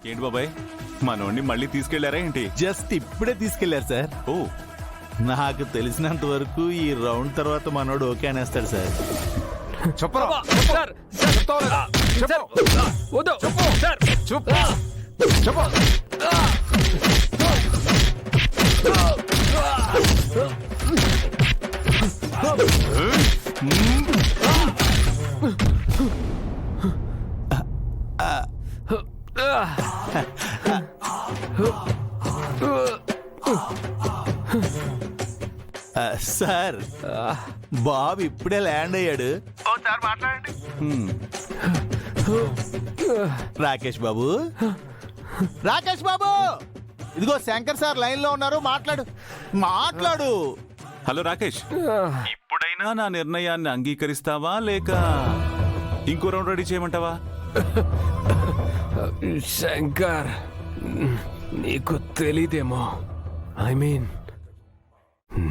ఏంటి బాబాయ్, మనోడిని మళ్ళీ తీసుకెళ్లారా ఏంటి? జస్ట్ ఇప్పుడే తీసుకెళ్లారు సార్. ఓ, నాకు తెలిసినంత వరకు ఈ రౌండ్ తర్వాత మనోడు ఓకే అనేస్తాడు సార్. చెప్పరా సార్ వద్దు సార్ చెప్పు. సార్ బాబు ఇప్పుడే ల్యాండ్ అయ్యాడు. హ్మ్. రాకేష్ బాబు, రాకేష్ బాబు, ఇదిగో శంకర్ సార్ లైన్ లో ఉన్నారు, మాట్లాడు. హలో రాకేష్, ఇప్పుడైనా నా నిర్ణయాన్ని అంగీకరిస్తావా లేక ఇంకో రౌండ్ రెడీ చేయమంటావా? శంకర్, నీకు తెలీదేమో, ఐ మీన్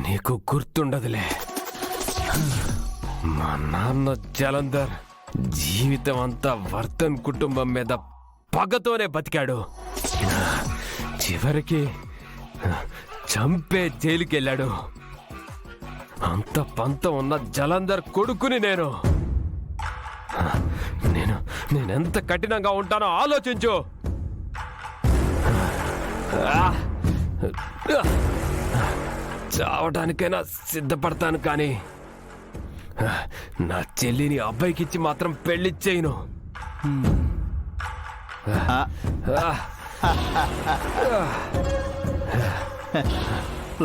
నీకు గుర్తుండదులే. మా నాన్న జలంధర్ జీవితం అంతా వర్ధన్ కుటుంబం మీద పగతోనే బతికాడు. చివరికి చంపే జైలుకి వెళ్ళాడు. అంత పంత ఉన్న జలంధర్ కొడుకుని నేనెంత కఠినంగా ఉంటానో ఆలోచించు. చావడానికైనా సిద్ధపడతాను, కానీ నా చెల్లిని అబ్బాయికిచ్చి మాత్రం పెళ్లి చేయను.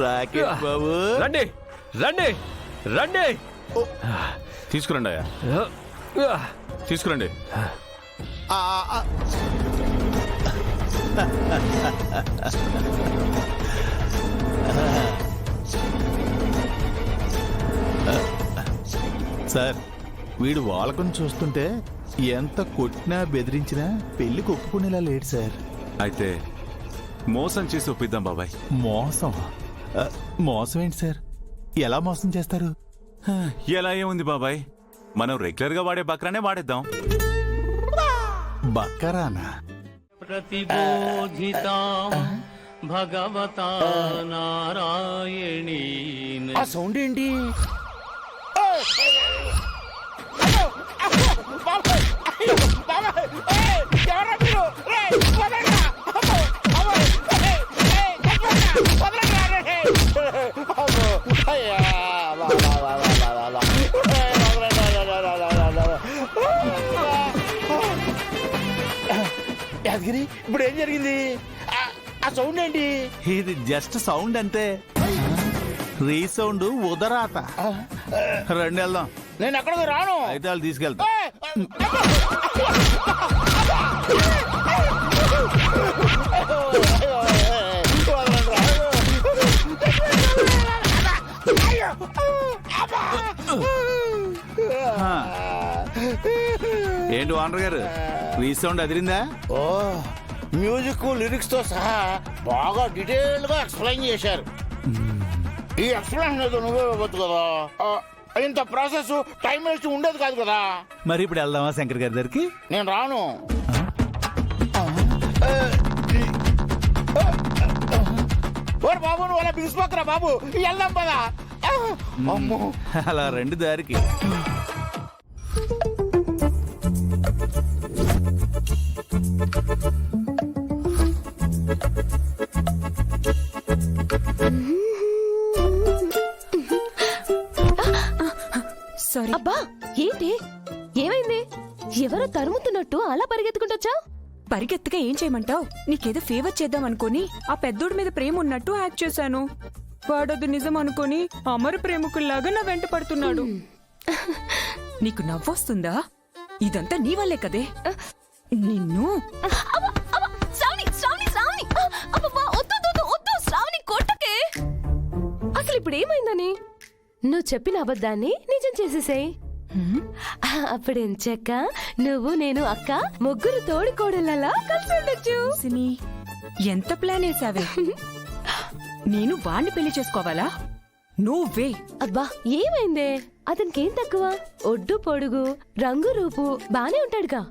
రాకేష్ బాబు, రండి రండి రండి, తీసుకురండి అయ్యా, తీసుకురండి. సార్ వీడు వాళ్ళకం చూస్తుంటే ఎంత కొట్టినా బెదిరించినా పెళ్లికి ఒప్పుకునేలా లేడు సార్. అయితే మోసం చేసి ఒప్పిద్దాం బాబాయ్. మోసం? మోసం ఏంటి సార్? ఎలా మోసం చేస్తారు? ఎలా ఏముంది బాబాయ్, మనం రెగ్యులర్ గా వాడే బక్రానే వాడేద్దాం. బక్కరానా? ప్రతిబోధితాం భగవతా నారాయణీన. ఆ సౌండ్ ఏంటి? యాదగిరి, ఇప్పుడు ఏం జరిగింది? ఆ సౌండ్ ఏంటి? ఇది జస్ట్ సౌండ్ అంతే. రీసౌండ్ ఉదరాత. రండి వెళ్దాం. నేను ఎక్కడికి రాను. అయితే వాళ్ళు తీసుకెళ్తా. ఏంటి ఓనర్ గారు, రీసౌండ్ అదిరిందా? ఓ, మ్యూజిక్ లిరిక్స్ తో సహా బాగా డీటెయిల్ గా ఎక్స్ప్లెయిన్ చేశారు. ఈ ఎక్స్ప్లెయిన్ ఏదో నువ్వే ఇవ్వచ్చు కదా. ఇంత ప్రాసెస్ టైం వేస్ట్ ఉండేది కాదు కదా. మరి ఇప్పుడు వెళ్దామా శంకర్ గారి దగ్గరికి? నేను రాను. ఓరు బాబు, నువ్వు అలా బిగిసిపోకరా బాబు, వెళ్దాం పదా. అమ్మో, అలా రెండు దారికి. సారీ. అబ్బా, ఏంటి, ఏమైంది? ఎవరో తరుముతున్నట్టు అలా పరిగెత్తుకుంటొచ్చా? పరిగెత్తగా ఏం చేయమంటావు? నీకేదో ఫేవర్ చేద్దాం అనుకోని ఆ పెద్దోడి మీద ప్రేమ ఉన్నట్టు యాక్ట్ చేశాను. వాడది నిజం అనుకోని అమర ప్రేమికుల్లాగా నా వెంట పడుతున్నాడు. నీకు నవ్వొస్తుందా? ఇదంతా నీ వల్లే కదే. నిన్ను అసలు ఇప్పుడు ఏమైందని? నువ్వు చెప్పిన అబద్ధాన్ని నిజం చేసేసాయి. అప్పుడేం చెక్క, నువ్వు నేను అక్క ముగ్గురు తోడికోడళ్ళలా కలిసి ఉండొచ్చు. సిని, ఎంత ప్లాన్ వేసావే? నేను వాణ్ణి పెళ్లి చేసుకోవాలా? నువ్వే. అబ్బా, ఏమైందే? అతనికేం తక్కువ? ఒడ్డు పొడుగు రంగు రూపు బానే ఉంటాడుగా.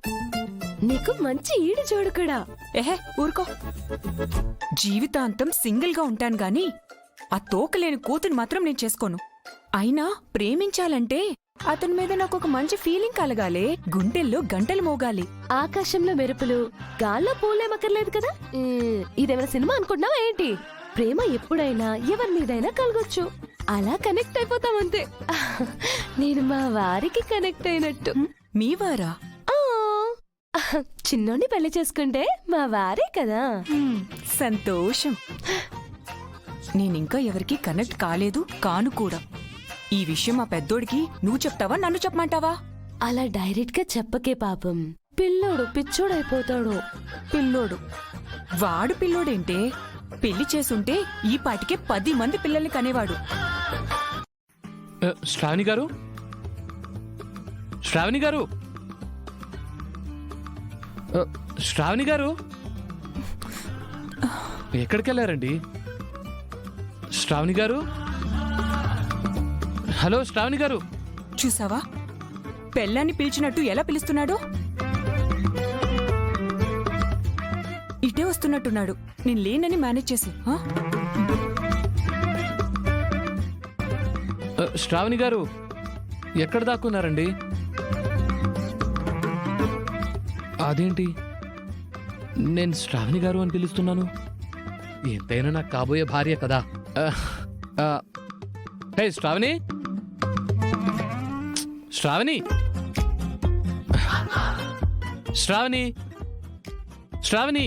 నీకు మంచి ఈడు జోడు కూడా. ఏహే ఊరుకో. జీవితాంతం సింగిల్ గా ఉంటాను గాని ఆ తోకలేని కూతుని మాత్రం నేను చేసుకోను. అయినా ప్రేమించాలంటే అతని మీద నాకు ఒక మంచి ఫీలింగ్ కలగాలి, గుండెల్లో గంటలు మోగాలి. ఆకాశంలో మెరుపులు, గాల్లో పూలేమక్కర్లేదు కదా. ఇదేమైనా సినిమా అనుకుంటున్నావా ఏంటి? ప్రేమ ఎప్పుడైనా ఎవరి మీదైనా కలగొచ్చు. అలా కనెక్ట్ అయిపోతాం అంతే. నేను మా వారికి కనెక్ట్ అయినట్టు. మీ వారా? ఆ, చిన్నోడిని పెళ్లి చేసుకుంటే మా వారే కదా. సంతోషం. నేనింకా ఎవరికి కనెక్ట్ కాలేదు, కాను కూడా. ఈ విషయం మా పెద్దోడికి నువ్వు చెప్తావా, నన్ను చెప్పమంటావా? అలా డైరెక్ట్ గా చెప్పకే పాపం. పిల్లోడు పిచ్చోడైపోతాడు. పిల్లోడు? వాడు పిల్లోడేంటే? పెళ్లి చేసుంటే ఈ పాటికే 10 మంది పిల్లల్ని కనేవాడు. శ్రావణి గారు, శ్రావణి గారు, శ్రావణి గారు, ఎక్కడికి వెళ్ళారండి? శ్రావణి గారు, హలో శ్రావణి గారు. చూసావా పెళ్ళాన్ని పిలిచినట్టు ఎలా పిలుస్తున్నాడో? ఇటే వస్తున్నట్టున్నాడు. నేను లేనని మేనేజ్ చేసి. శ్రావణి గారు, ఎక్కడ దాక్కున్నారండి? అదేంటి నేను శ్రావణి గారు అని పిలుస్తున్నాను? ఎంతైనా నాకు కాబోయే భార్య కదా. హే శ్రావణి, శ్రావణి, శ్రావణి, శ్రావణి.